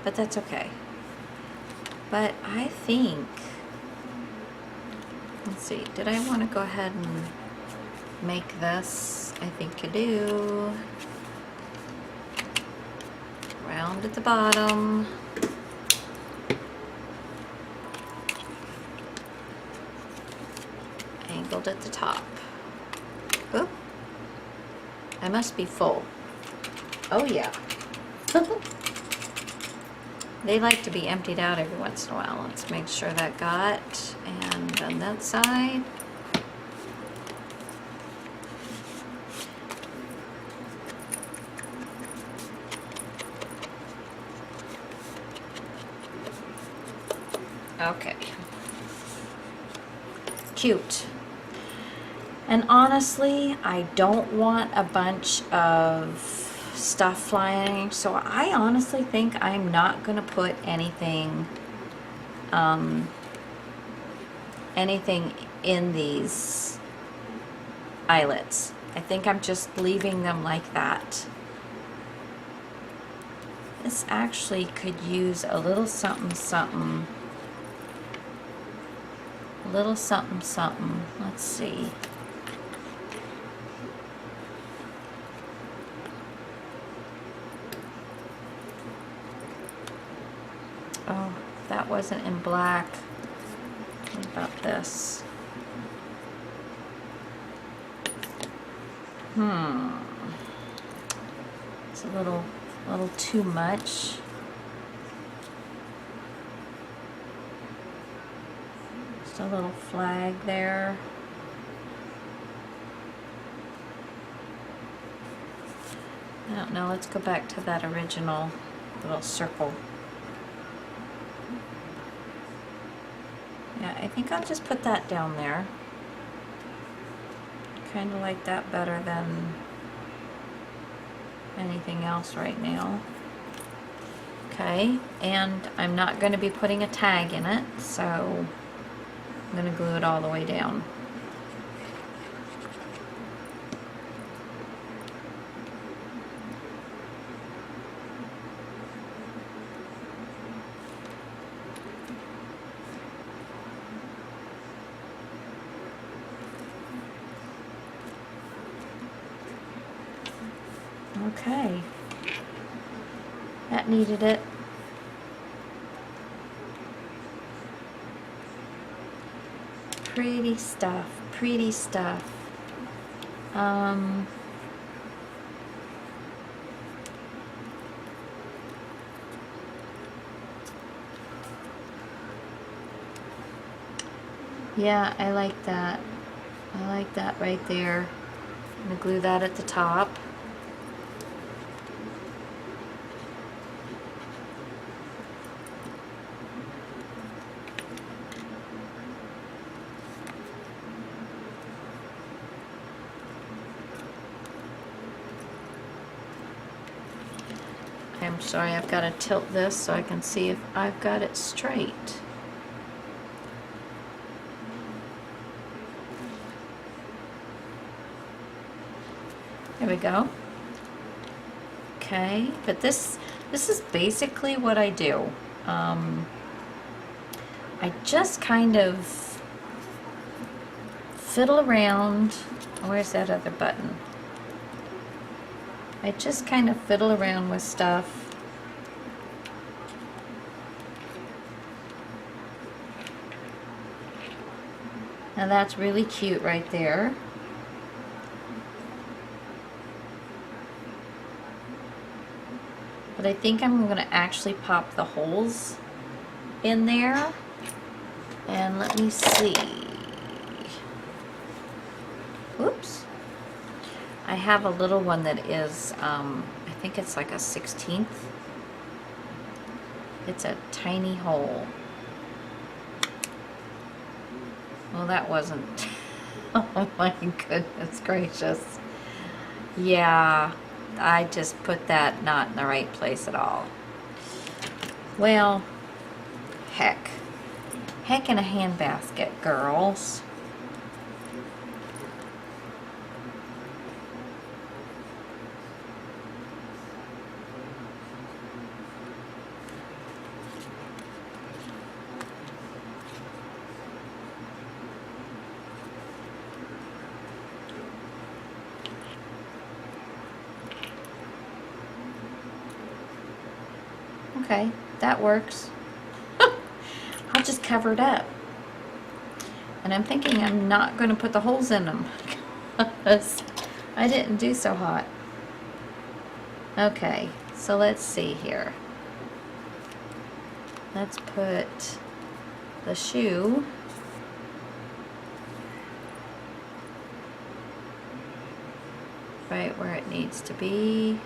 but that's okay. But I think, let's see, did I want to go ahead and make this? I think you do. Round at the bottom. Angled at the top. Oop. I must be full. Oh yeah. They like to be emptied out every once in a while. Let's make sure that got, and on that side. Okay. Cute. And honestly, I don't want a bunch of stuff flying, so I honestly think I'm not gonna put anything anything in these eyelets. I think I'm just leaving them like that. This actually could use a little something something. A little something something. Let's see. Oh, that wasn't in black. What about this? It's a little too much. Just a little flag there. I don't know, let's go back to that original little circle. Yeah, I think I'll just put that down there. Kind of like that better than anything else right now. Okay, and I'm not going to be putting a tag in it, so I'm going to glue it all the way down. Okay, that needed it. Pretty stuff, pretty stuff. Yeah, I like that. I like that right there. I'm gonna glue that at the top. I'm sorry, I've got to tilt this so I can see if I've got it straight. There we go. Okay, but this is basically what I do. I just kind of fiddle around. Where's that other button? I just kind of fiddle around with stuff. And that's really cute right there. But I think I'm going to actually pop the holes in there. And let me see. Oops. I have a little one that is, I think it's like a 1/16. It's a tiny hole. Well, that wasn't, oh my goodness gracious. Yeah, I just put that not in the right place at all. Well, heck. Heck in a handbasket, girls. Okay, that works. I'll just cover it up. And I'm thinking I'm not going to put the holes in them because I didn't do so hot. Okay, so let's see here. Let's put the shoe right where it needs to be.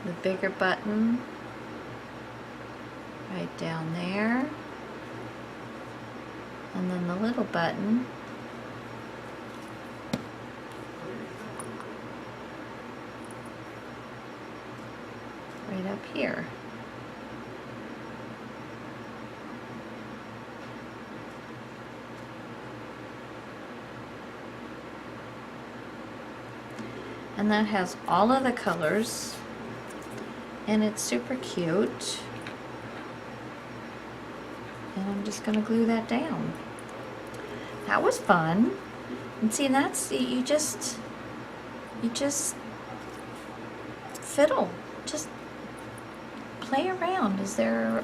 The bigger button right down there, and then the little button right up here. And that has all of the colors, and it's super cute. And I'm just gonna glue that down. That was fun. And see, that's, you just fiddle, just play around. Is there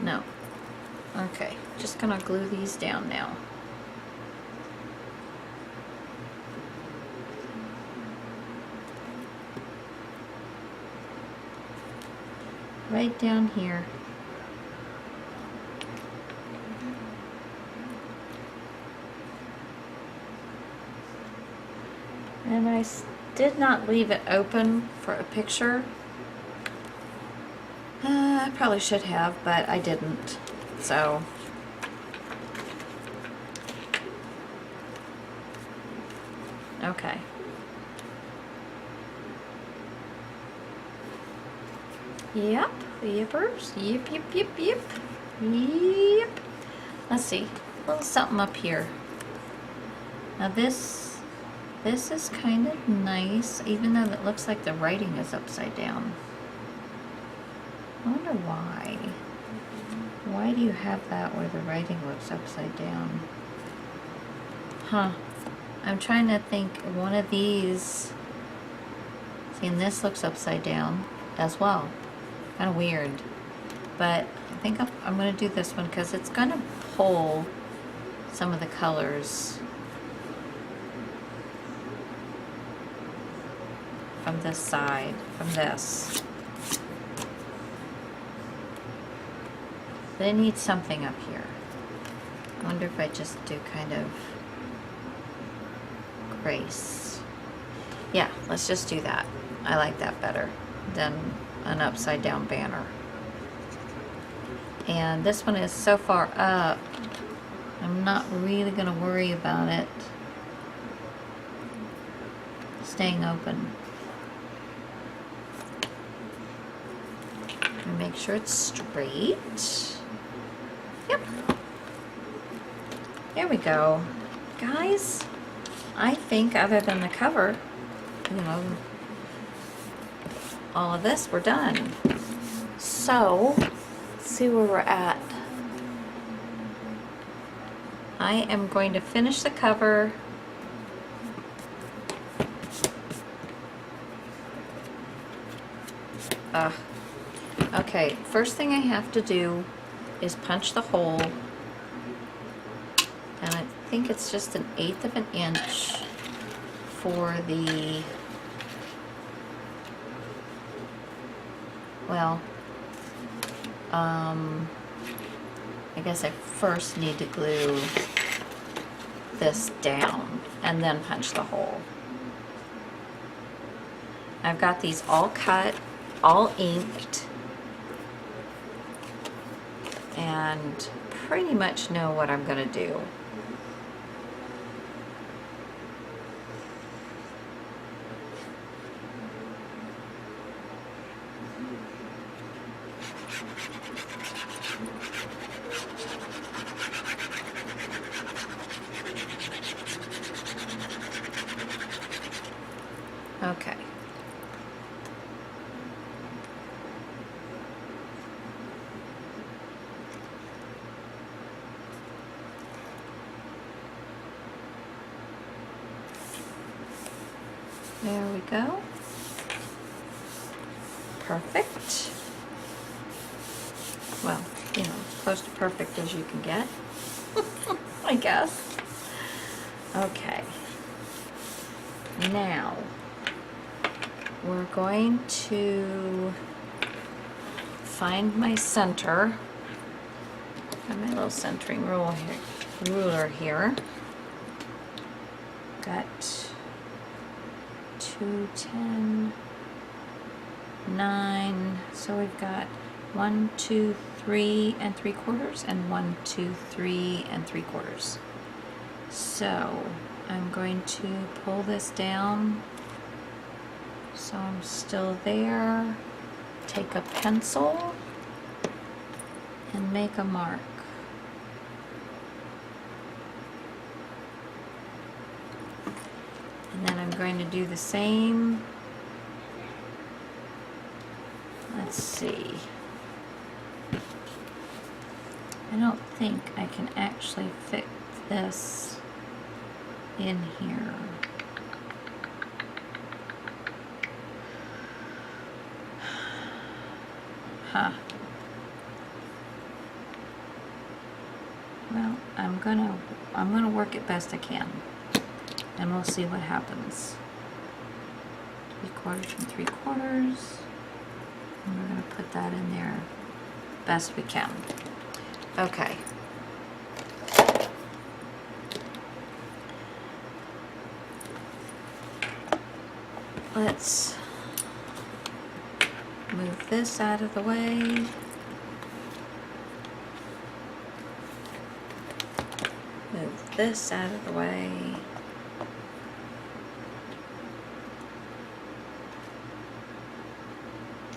no. Okay, just gonna glue these down now. Right down here. And I did not leave it open for a picture. I probably should have, but I didn't. So okay. Yep, yippers, yip, yip, yip, yip, yep. Let's see, a little something up here. Now this is kind of nice, even though it looks like the writing is upside down. I wonder why. Why do you have that where the writing looks upside down? Huh. I'm trying to think, one of these, see, and this looks upside down as well. Kind of weird. But I think I'm going to do this one because it's going to pull some of the colors from this side, from this. But it needs something up here. I wonder if I just do kind of grace. Yeah, let's just do that. I like that better than an upside down banner. And this one is so far up, I'm not really going to worry about it staying open. And make sure it's straight. Yep. There we go. Guys, I think other than the cover, you know, all of this, we're done. So, let's see where we're at. I am going to finish the cover. Okay, first thing I have to do is punch the hole, and I think it's just 1/8 of an inch for the, well, I guess I first need to glue this down and then punch the hole. I've got these all cut, all inked, and pretty much know what I'm going to do. Okay. There we go. Perfect. Well, you know, close to perfect as you can get, I guess. Okay. Now, we're going to find my center. Got my little centering ruler here. Got 2, 10, 9. So we've got 1, 2, 3 and 3/4, and 1, 2, 3 and 3/4. So I'm going to pull this down so I'm still there. Take a pencil and make a mark. And then I'm going to do the same. Let's see. I don't think I can actually fit this in here. Huh. Well, I'm gonna work it best I can, and we'll see what happens. 3/4 and 3/4, and we're gonna put that in there best we can. Okay. Let's move this out of the way. Move this out of the way.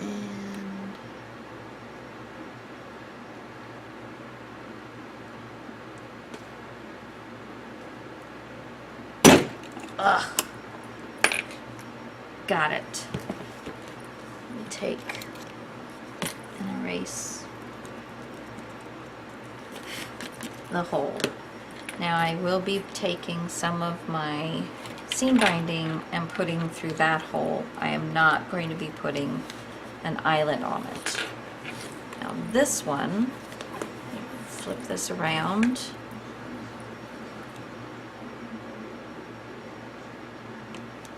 And got it. Let me take and erase the hole. Now I will be taking some of my seam binding and putting through that hole. I am not going to be putting an eyelet on it. Now this one, flip this around.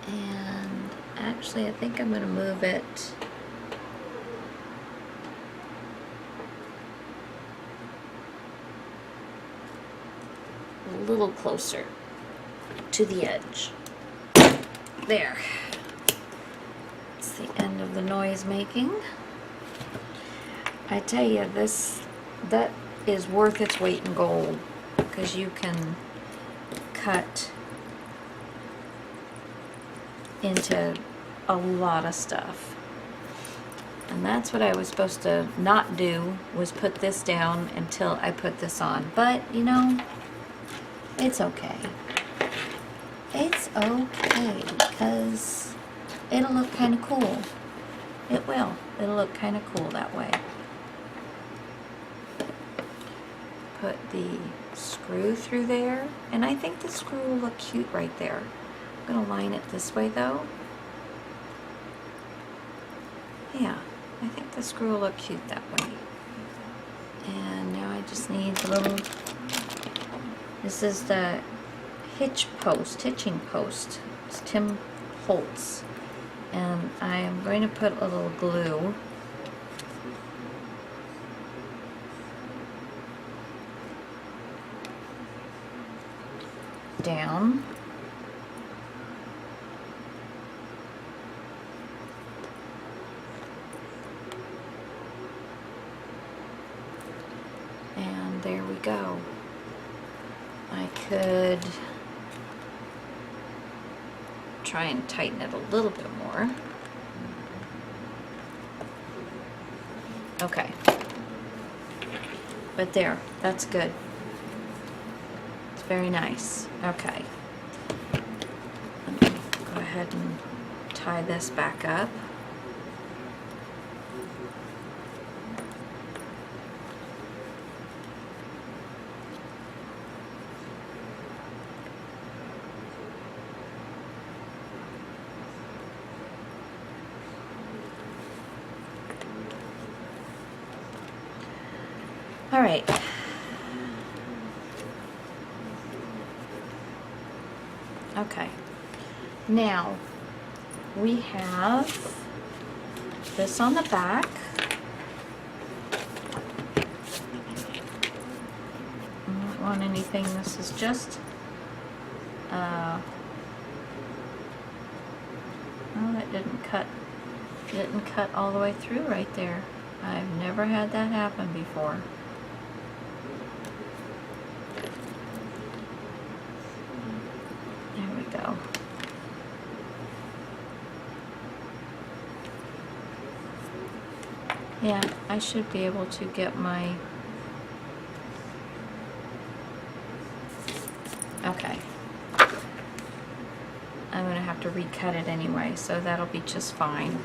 And actually I think I'm going to move it a little closer to the edge. There. It's the end of the noise making. I tell you, that is worth its weight in gold, because you can cut into a lot of stuff. And that's what I was supposed to not do, was put this down until I put this on. But, you know, it's okay. It's okay, because it'll look kind of cool. It will. It'll look kind of cool that way. Put the screw through there, and I think the screw will look cute right there. I'm going to line it this way though. Yeah, I think the screw will look cute that way. And now I just need the little, this is the hitching post. It's Tim Holtz. And I am going to put a little glue down. And there we go. I could try and tighten it a little bit more. Okay. But there, that's good. It's very nice. Okay. Let me go ahead and tie this back up. All right. Okay. Now, we have this on the back. I don't want anything. This is just, oh, that didn't cut all the way through right there. I've never had that happen before. There we go. Yeah, I should be able to get my, okay. I'm gonna have to recut it anyway, so that'll be just fine.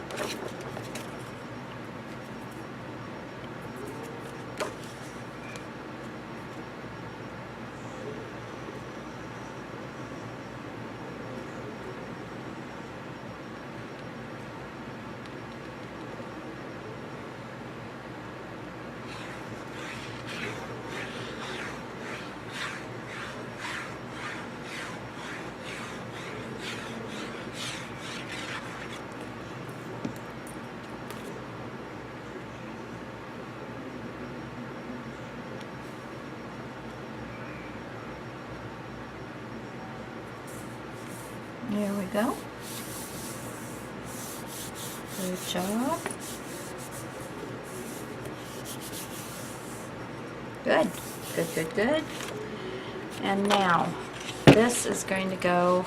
There we go. Good job. Good, good, good, good. And now, this is going to go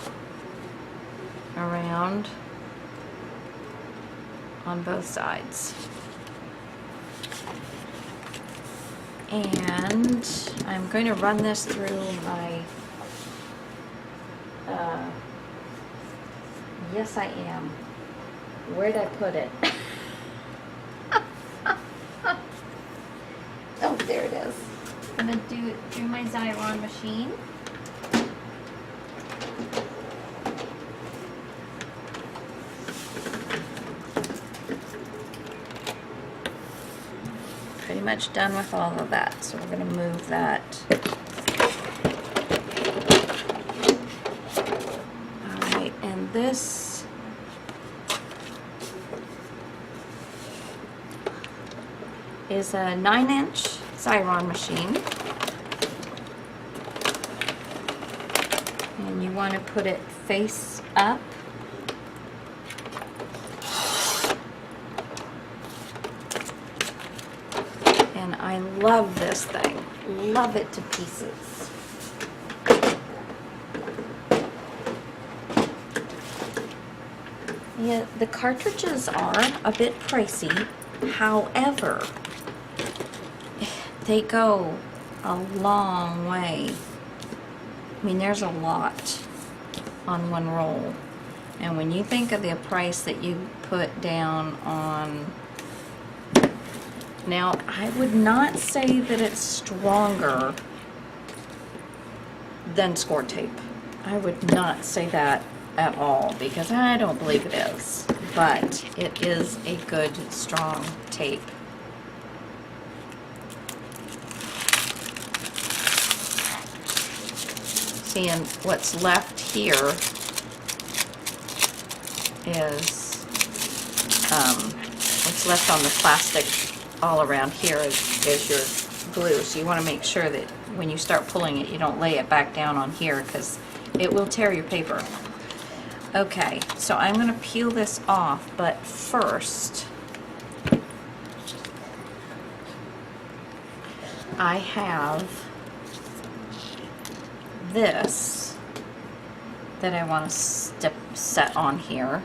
around on both sides. And I'm going to run this through my, yes I am. Where'd I put it? Oh, there it is. I'm going to do it through my Xyron machine. Pretty much done with all of that, so we're going to move that. Alright, and this is a 9-inch Xyron machine. And you want to put it face up. And I love this thing. Love it to pieces. Yeah, the cartridges are a bit pricey. However, they go a long way. I mean, there's a lot on one roll. And when you think of the price that you put down on, now I would not say that it's stronger than score tape. I would not say that at all, because I don't believe it is. But it is a good, strong tape. See, and what's left here is, what's left on the plastic all around here is your glue. So you want to make sure that when you start pulling it, you don't lay it back down on here, because it will tear your paper. Okay, so I'm going to peel this off, but first I have this that I want to set on here.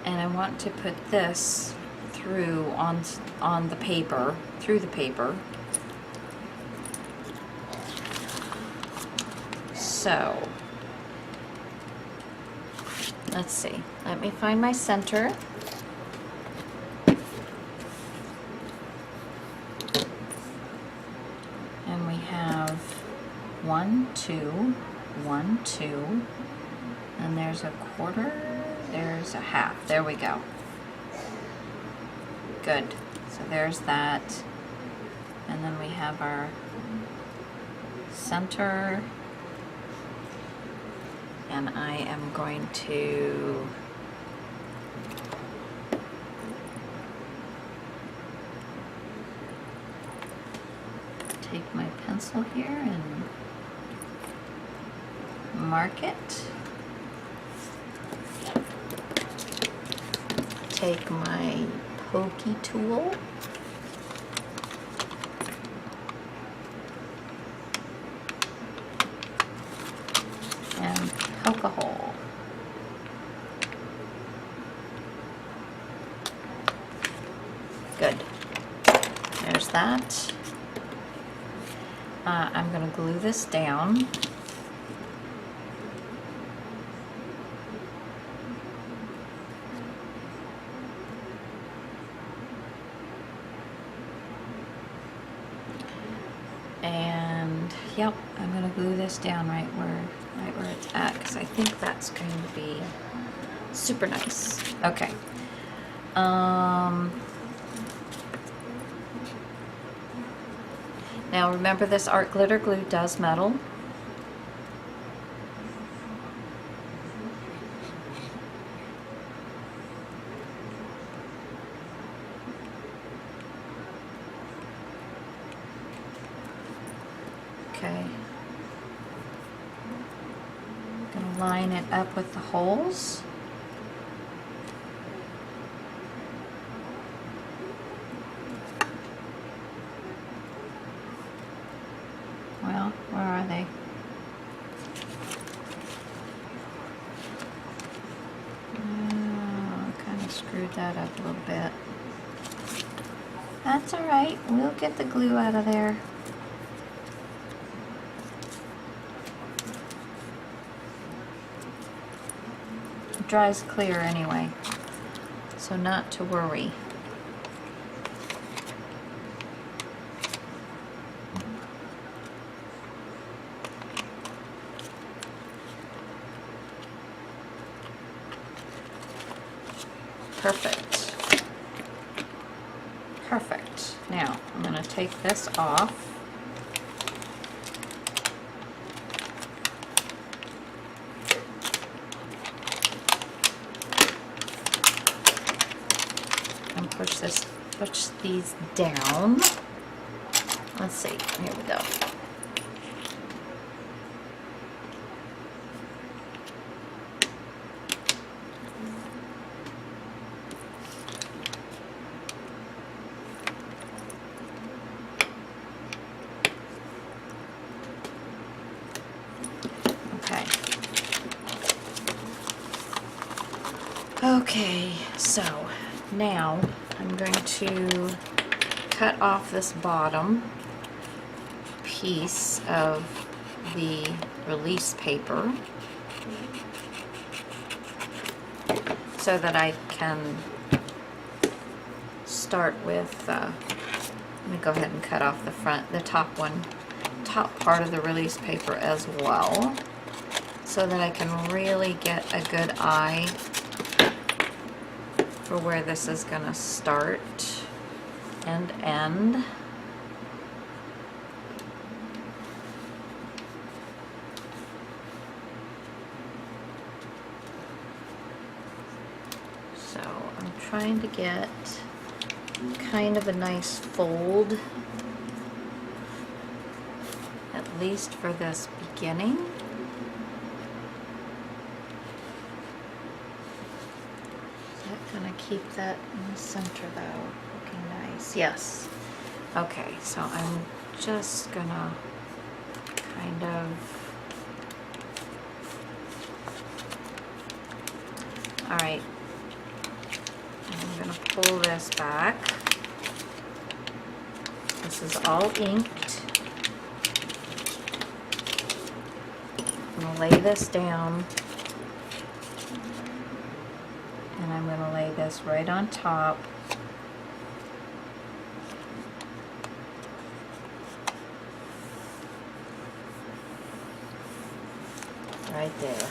And I want to put this through on the paper, through the paper. So, let's see. Let me find my center. And we have 1, 2, 1, 2, and there's a quarter, there's a half. There we go. Good. So there's that. And then we have our center. And I am going to take my pencil here and mark it. Take my pokey tool and poke a hole. Good. There's that. I'm going to glue this down. And yep, I'm going to glue this down right where it's at, because I think that's going to be super nice. Okay. Now remember, this art glitter glue does metal. Okay. I'm going to line it up with the holes. Well, where are they? Oh, kind of screwed that up a little bit. That's all right. We'll get the glue out of there. It dries clear anyway, so not to worry. Perfect. Perfect. Now, I'm going to take this off. And push these down. Let's see. Here we go. Okay, so now I'm going to cut off this bottom piece of the release paper so that I can start with, let me go ahead and cut off the top part of the release paper as well, so that I can really get a good eye for where this is going to start and end. So I'm trying to get kind of a nice fold, at least for this beginning. Gonna keep that in the center though, looking nice. Yes. Okay, so I'm just gonna kind of, all right, going to pull this back. This is all inked. I'm going to lay this down. And I'm going to lay this right on top. Right there.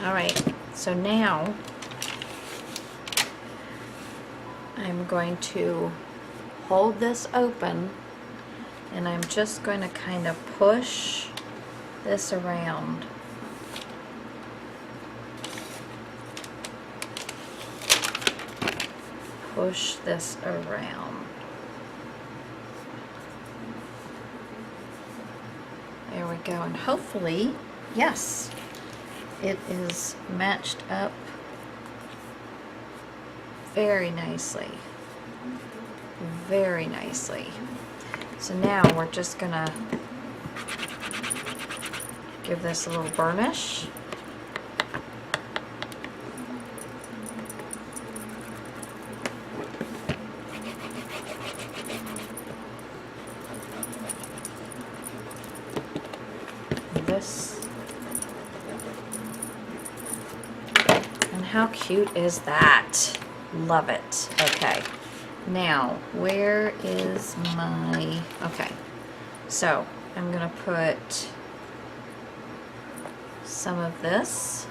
All right, so now I'm going to hold this open, and I'm just going to kind of push this around. Push this around. There we go, and hopefully, yes, it is matched up very nicely. Very nicely. So now we're just gonna give this a little burnish. This. And how cute is that? Love it. Okay. Now, where is my... Okay. So, I'm going to put some of this.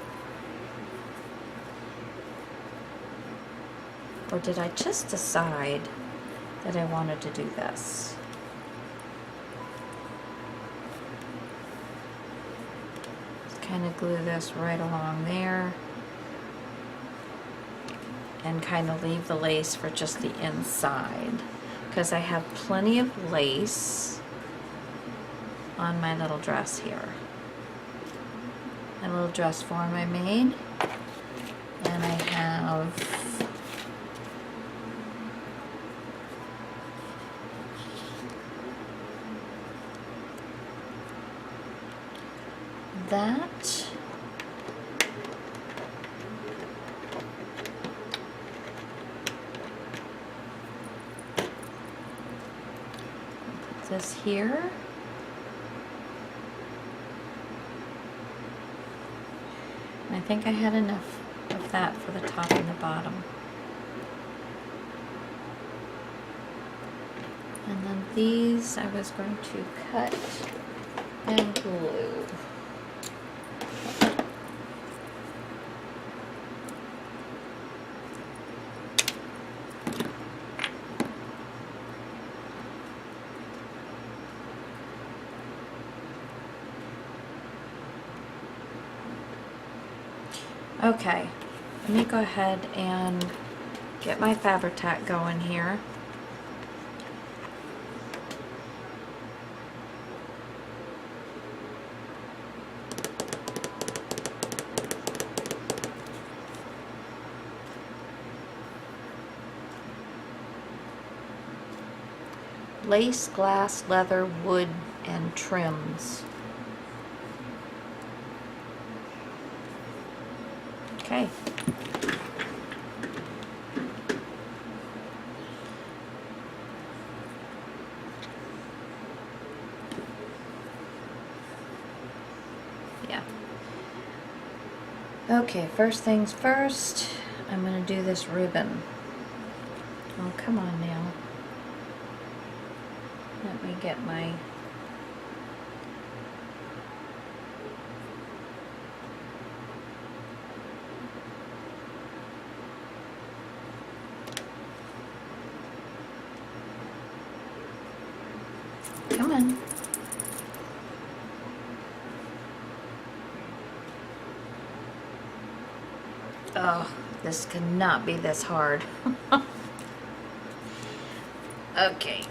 Or did I just decide that I wanted to do this? Kind of glue this right along there and kind of leave the lace for just the inside, because I have plenty of lace on my little dress here. My little dress form I made, and I have that. Put this here. And I think I had enough of that for the top and the bottom. And then these I was going to cut and glue. Okay, let me go ahead and get my Fabri-Tac going here. Lace, glass, leather, wood, and trims. Okay. Yeah. Okay, first things first, I'm going to do this ribbon. Oh, come on now. Let me get my... Come on. Oh, this cannot be this hard. Okay.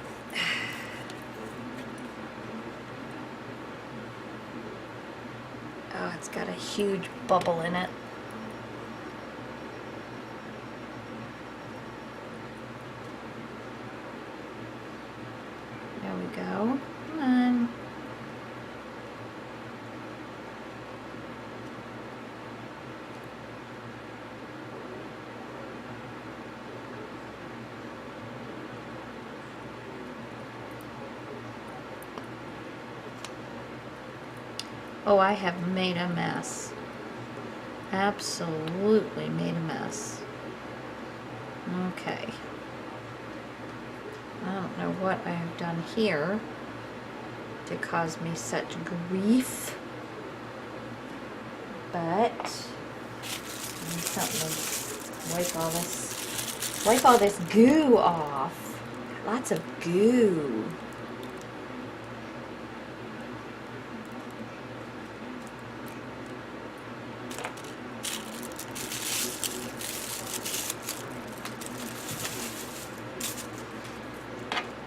Oh, it's got a huge bubble in it. There we go. Come on. Oh, I have made a mess. Absolutely made a mess. Okay. I don't know what I have done here to cause me such grief, but I need something to wipe all this goo off. Lots of goo.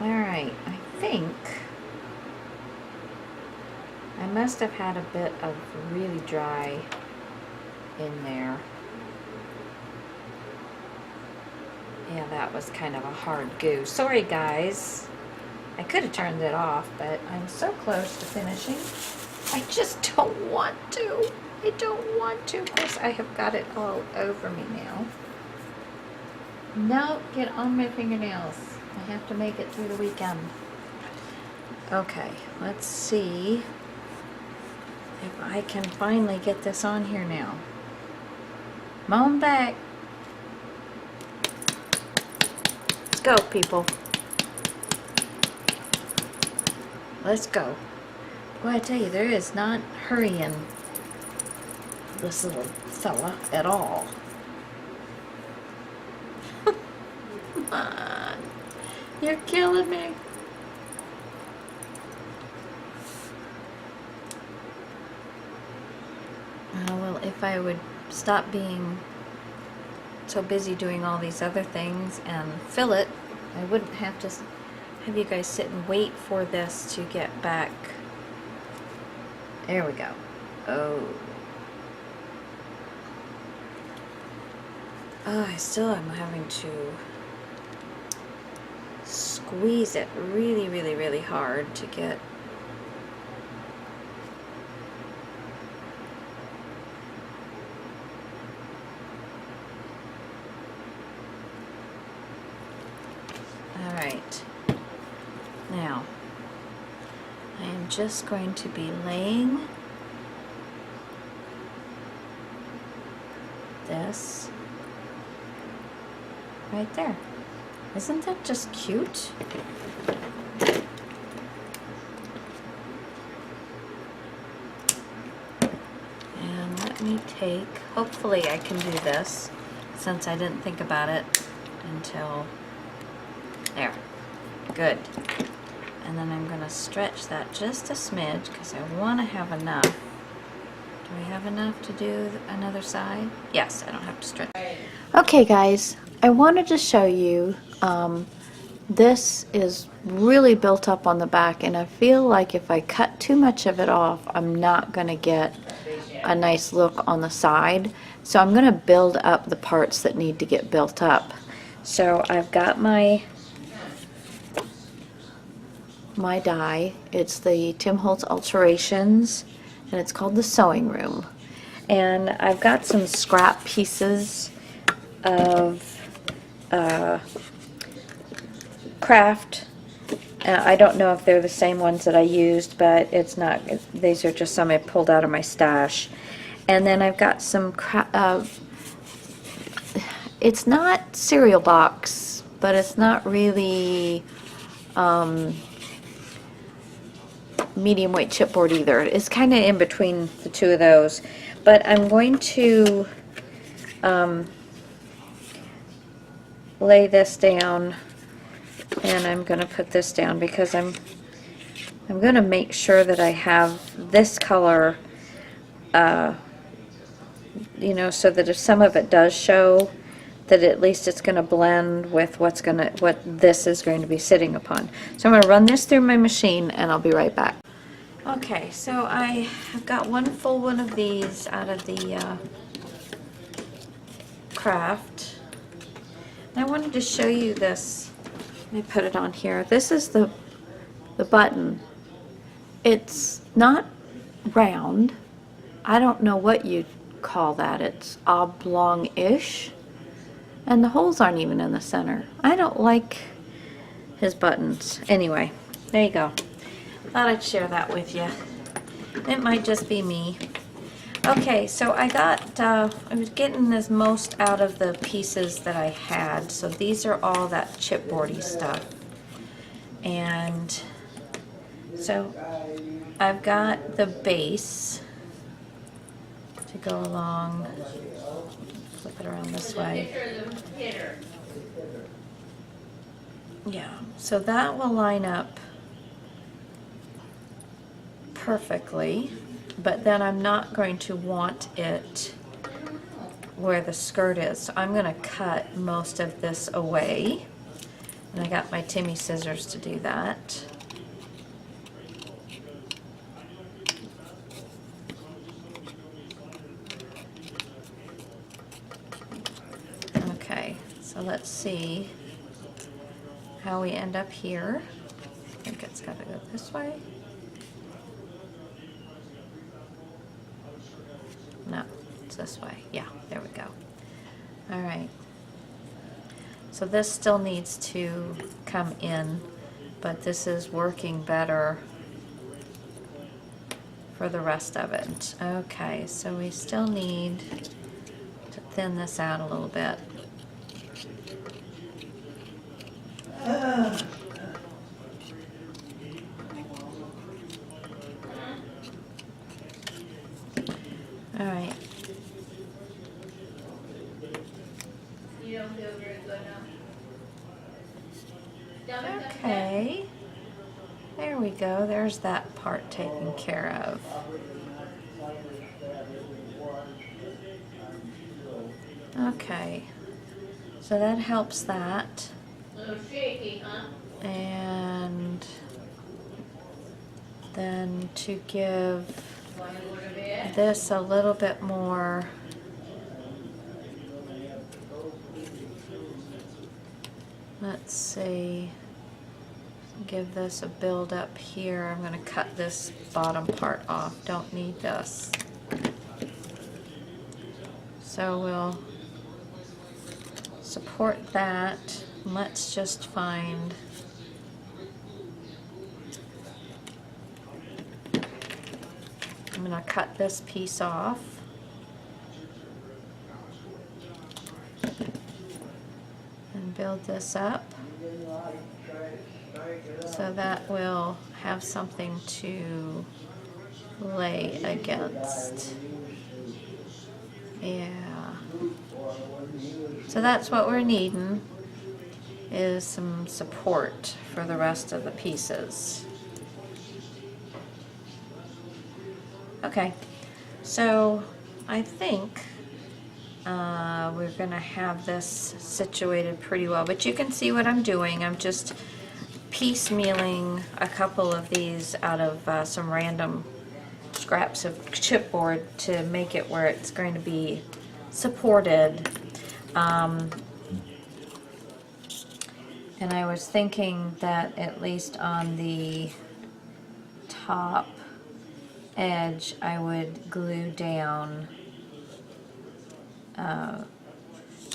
Alright, I think I must have had a bit of really dry in there. Yeah, that was kind of a hard goo. Sorry guys. I could have turned it off, but I'm so close to finishing. I just don't want to. I don't want to. Of course, I have got it all over me now. No, get on my fingernails. I have to make it through the weekend. Okay, let's see if I can finally get this on here now. Come on back. Let's go, people. Let's go. Well, I tell you, there is not hurrying this little fella at all. Come on. You're killing me. Well, if I would stop being so busy doing all these other things and fill it, I wouldn't have to have you guys sit and wait for this to get back. There we go. Oh. Oh, I still am having to squeeze it really, really, really hard to get. All right. Now, I am just going to be laying this right there. Isn't that just cute? And let me take, hopefully I can do this since I didn't think about it until there. Good. And then I'm going to stretch that just a smidge because I want to have enough. Do we have enough to do another side? Yes, I don't have to stretch. Okay guys, I wanted to show you, this is really built up on the back and I feel like if I cut too much of it off, I'm not going to get a nice look on the side. So I'm going to build up the parts that need to get built up. So I've got my die. It's the Tim Holtz Alterations and it's called the Sewing Room. And I've got some scrap pieces of craft. I don't know if they're the same ones that I used, but it's not. These are just some I pulled out of my stash. And then I've got some it's not cereal box, but it's not really medium weight chipboard either. It's kind of in between the two of those. But I'm going to lay this down, and I'm going to put this down because I'm going to make sure that I have this color, you know, so that if some of it does show, that at least it's going to blend with what this is going to be sitting upon. So I'm going to run this through my machine and I'll be right back. Okay, so I have got one full one of these out of the craft. And I wanted to show you this. Let me put it on here. This is the button. It's not round. I don't know what you'd call that. It's oblong-ish. And the holes aren't even in the center. I don't like his buttons. Anyway, there you go. Thought I'd share that with you. It might just be me. Okay, so I was getting as most out of the pieces that I had. So these are all that chipboardy stuff. And so I've got the base to go along. Flip it around this way. Yeah, so that will line up perfectly, but then I'm not going to want it where the skirt is. So I'm going to cut most of this away. And I got my Timmy scissors to do that. Okay, so let's see how we end up here. I think it's got to go this way. No, it's this way. Yeah, there we go. All right. So this still needs to come in, but this is working better for the rest of it. Okay, so we still need to thin this out a little bit. All right. You don't feel very good now. Okay. There we go. There's that part taken care of. Okay. So that helps that. A little shaky, huh? And then to give Want to go to bed? this a little bit more let's see, give this a build up here. I'm going to cut this bottom part off, don't need this. So we'll support that. Let's just find I'm going to cut this piece off. And build this up. So that will have something to lay against. Yeah. So that's what we're needing, is some support for the rest of the pieces. Okay, so I think we're going to have this situated pretty well, but you can see what I'm doing. I'm just piecemealing a couple of these out of some random scraps of chipboard to make it where it's going to be supported. And I was thinking that at least on the top edge I would glue down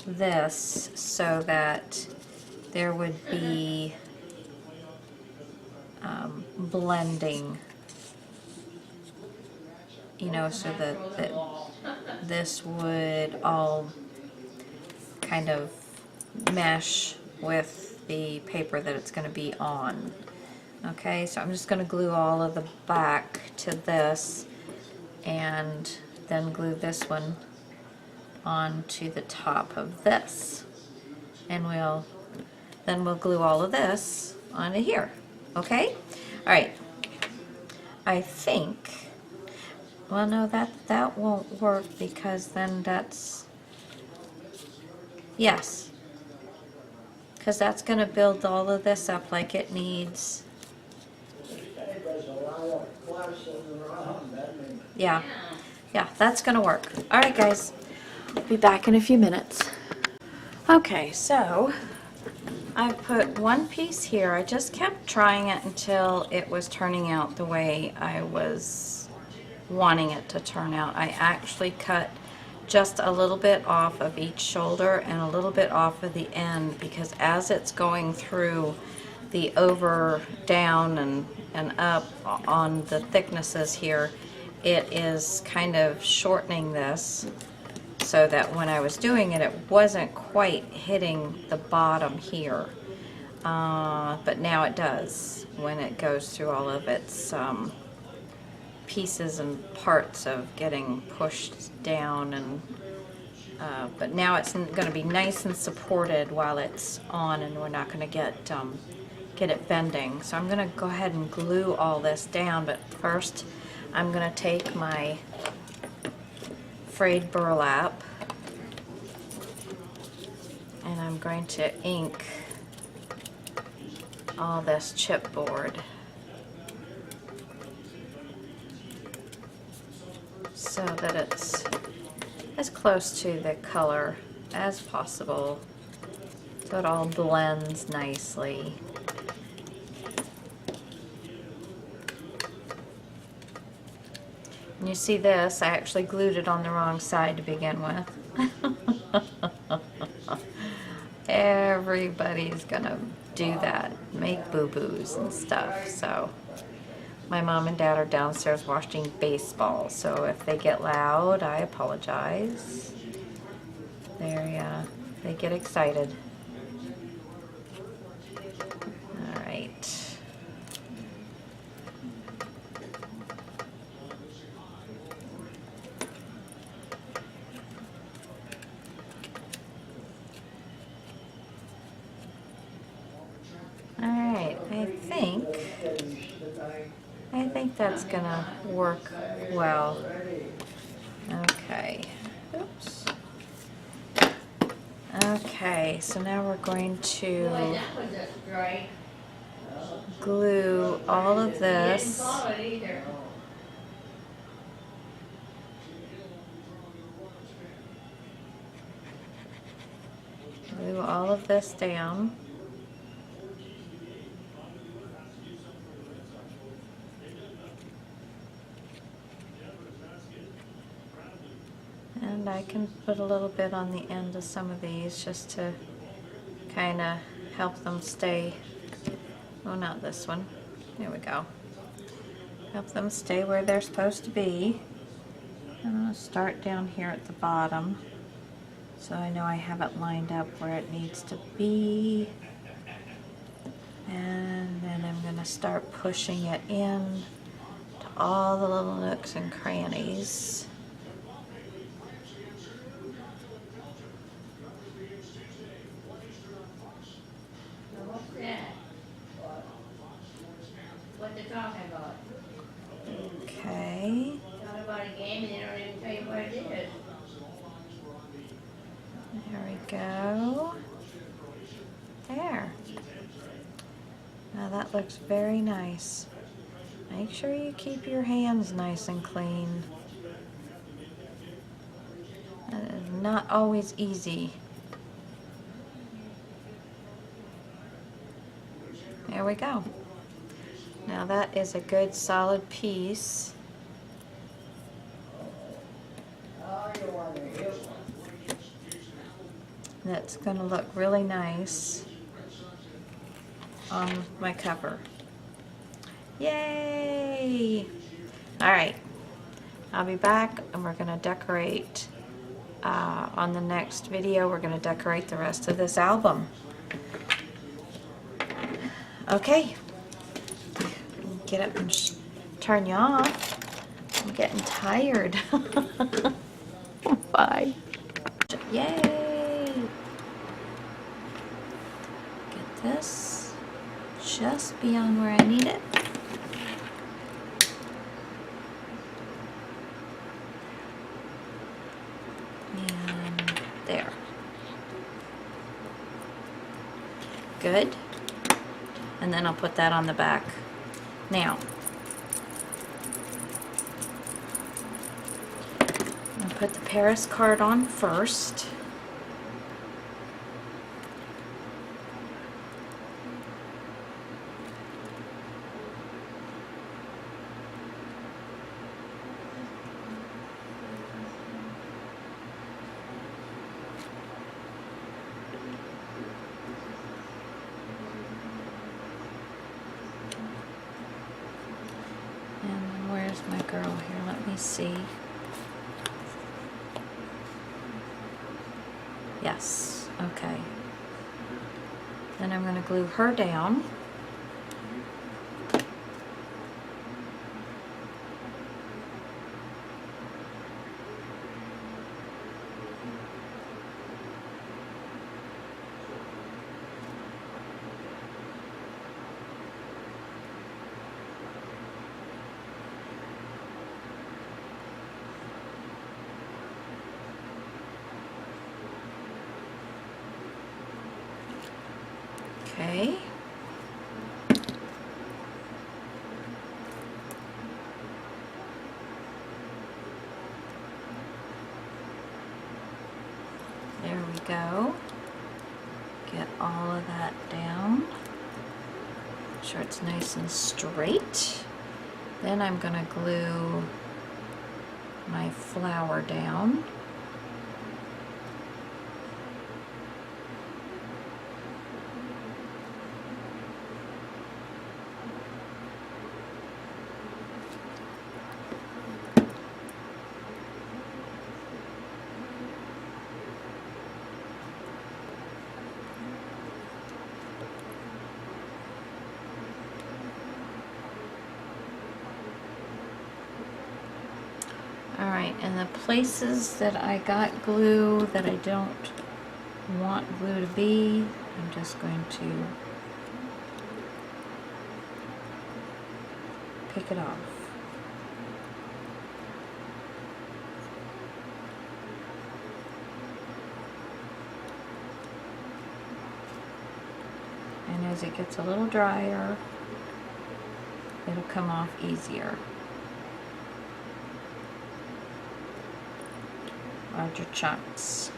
this so that there would be blending, you know, so that this would all kind of mesh with the paper that it's going to be on. Okay, so I'm just going to glue all of the back to this and then glue this one onto the top of this, and then we'll glue all of this onto here. Okay, all right. I think, well, no, that won't work, because then that's, yes, because that's going to build all of this up like it needs. Yeah, that's gonna work. All right, guys, I'll be back in a few minutes. Okay, so I put one piece here. I just kept trying it until it was turning out the way I was wanting it to turn out. I actually cut just a little bit off of each shoulder and a little bit off of the end, because as it's going through the over, down, and up on the thicknesses here, it is kind of shortening this so that when I was doing it, it wasn't quite hitting the bottom here. But now it does when it goes through all of its pieces and parts of getting pushed down, and but now it's going to be nice and supported while it's on, and we're not going to get it bending. So I'm going to go ahead and glue all this down, but first I'm going to take my frayed burlap and I'm going to ink all this chipboard so that it's as close to the color as possible, so it all blends nicely. And you see this, I actually glued it on the wrong side to begin with. Everybody's gonna do that, make boo-boos and stuff. So my mom and dad are downstairs watching baseball, so if they get loud, I apologize. They get excited. All right. All right, I think that's gonna work well. Okay. Oops. Okay, so now we're going to Boy, that was a strike. glue all of Didn't this. call it either. Glue all of this down. And I can put a little bit on the end of some of these just to kind of help them stay. Oh, not this one. There we go. Help them stay where they're supposed to be. I'm going to start down here at the bottom, so I know I have it lined up where it needs to be. And then I'm going to start pushing it in to all the little nooks and crannies. What's that? What they talking about? Okay. Talking about a game and they don't even tell you what it is. There we go. There. Now that looks very nice. Make sure you keep your hands nice and clean. That is not always easy. There we go. Now that is a good solid piece. That's going to look really nice on my cover. Yay! Alright, I'll be back and we're going to decorate on the next video. We're going to decorate the rest of this album. Okay, get up and turn you off. I'm getting tired. Bye. Yay! Get this just beyond where I need it. And there. Good. And then I'll put that on the back. Now, I'll put the Paris card on first. my girl here? Let me see. Yes, okay. Then I'm going to glue her down. Okay. There we go. Get all of that down. Make sure it's nice and straight. Then I'm going to glue my flower down. Alright, and the places that I got glue that I don't want glue to be, I'm just going to pick it off. And as it gets a little drier, it'll come off easier. Larger chunks.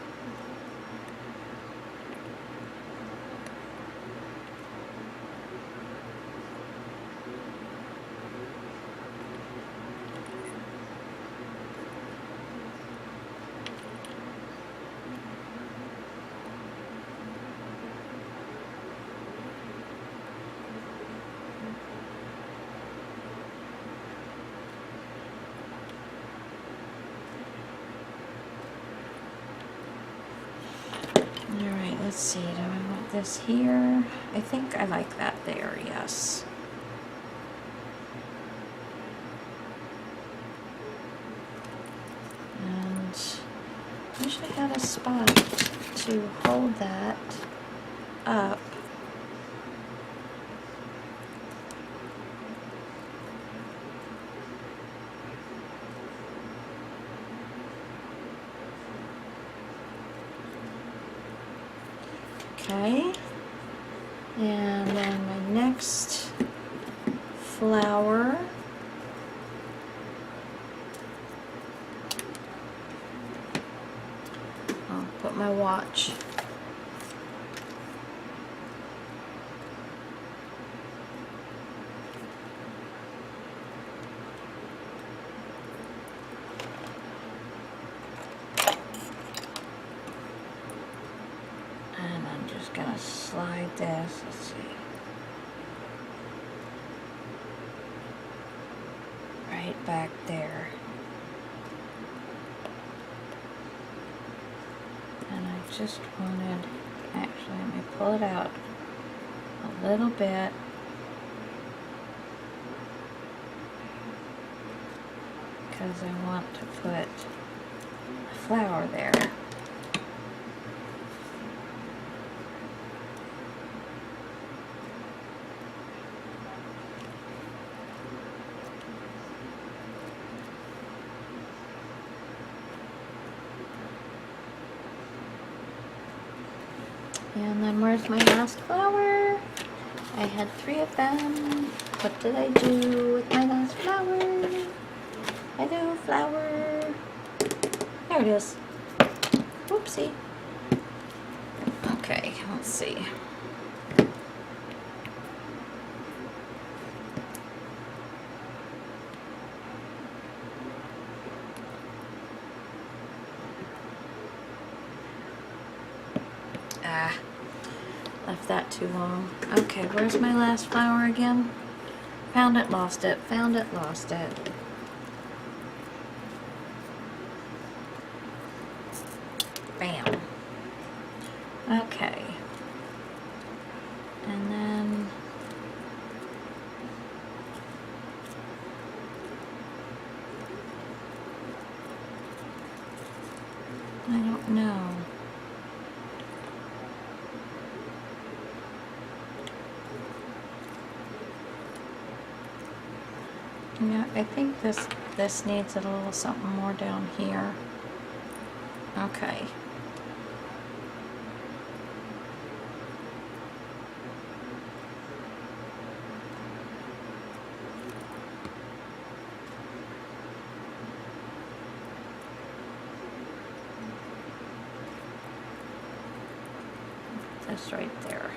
Alright, let's see, do I want this here? I think I like that there, yes. And I wish I had a spot to hold that up. Okay, and then my next flower, I'll put my watch. And I'm just gonna slide this, let's see, right back there. And I just wanted, actually let me pull it out a little bit. Because I want to put a flower there. And then where's my last flower? I had 3 of them. What did I do with my last flower? Hello, flower. There it is. Whoopsie. Okay, let's see. Left that too long. Okay, where's my last flower again? Found it, lost it. Found it, lost it. Bam. Okay. And then I don't know. Yeah, I think this needs a little something more down here. Okay. That's right there.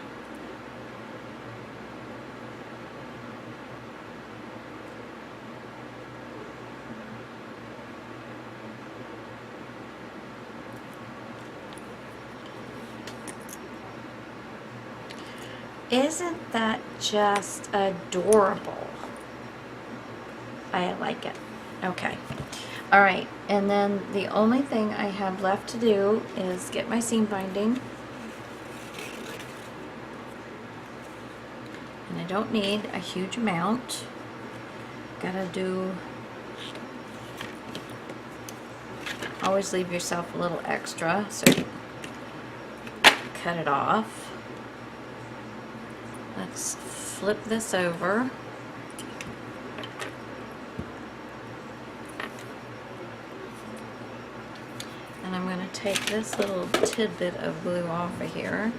Isn't that just adorable? I like it. Okay. All right. And then the only thing I have left to do is get my seam binding. And I don't need a huge amount. Gotta do, always leave yourself a little extra, so you cut it off. Let's flip this over. And I'm going to take this little tidbit of glue off of here.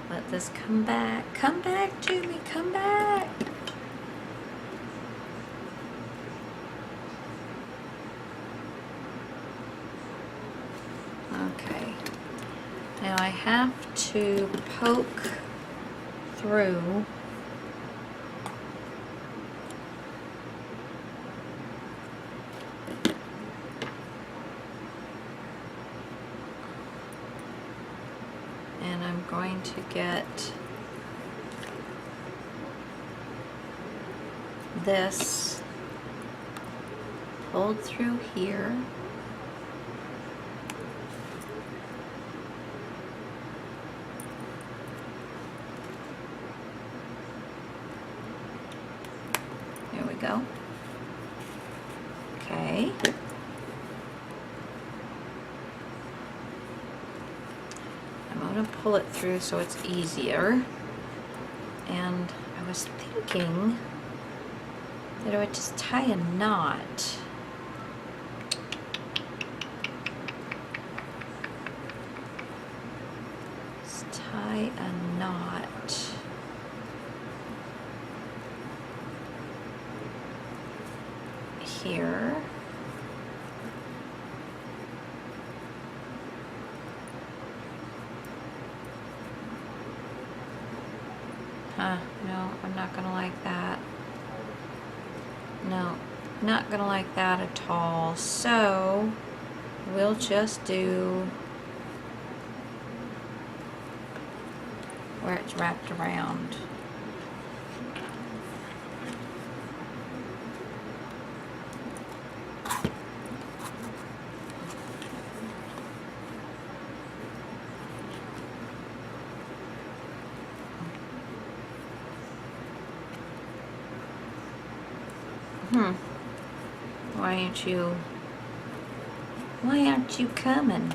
Let this come back. Come back to me. Come back. Okay. Now I have to poke through and I'm going to get this pulled through here. There we go. Okay. I'm going to pull it through so it's easier. And I was thinking that I would just tie a knot. Just tie a knot. Here. No, I'm not gonna like that. No, not gonna like that at all. So we'll just do where it's wrapped around. Why aren't you coming?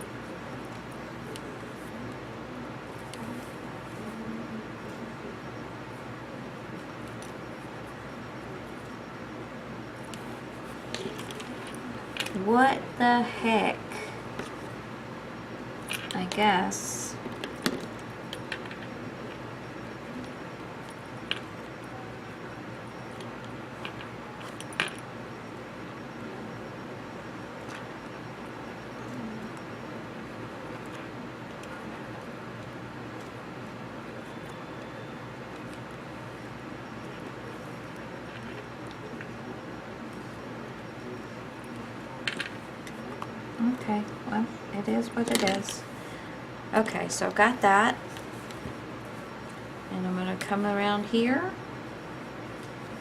What the heck? I guess. Okay, well, it is what it is. Okay, so I've got that. And I'm going to come around here.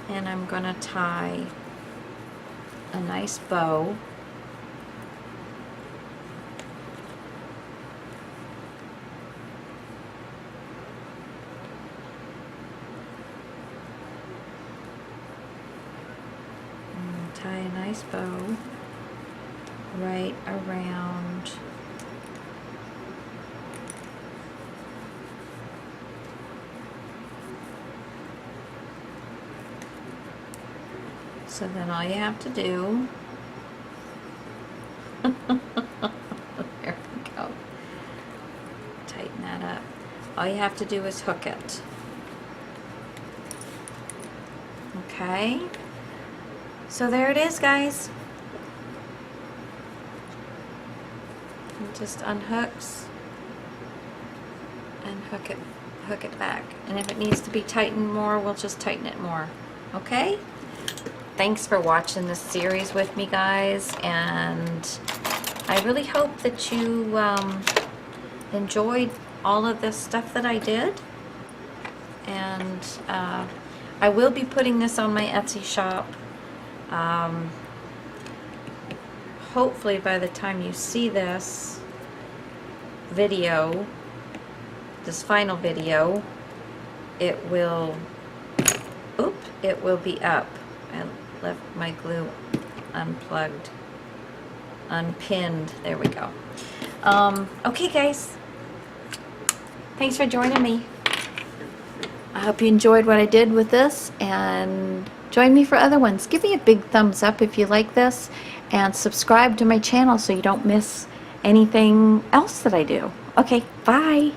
And I'm going to tie a nice bow. tie a nice bow right around so then all you have to do there we go, tighten that up. All you have to do is hook it. Okay, so there it is, guys. It just unhooks and hook it back. And if it needs to be tightened more, we'll just tighten it more. Okay? Thanks for watching this series with me, guys, and I really hope that you enjoyed all of this stuff that I did. And I will be putting this on my Etsy shop. Hopefully by the time you see this video, this final video, it will be up. I left my glue unplugged, unpinned. There we go. Okay, guys. Thanks for joining me. I hope you enjoyed what I did with this, and join me for other ones. Give me a big thumbs up if you like this, and subscribe to my channel so you don't miss anything else that I do. Okay, bye.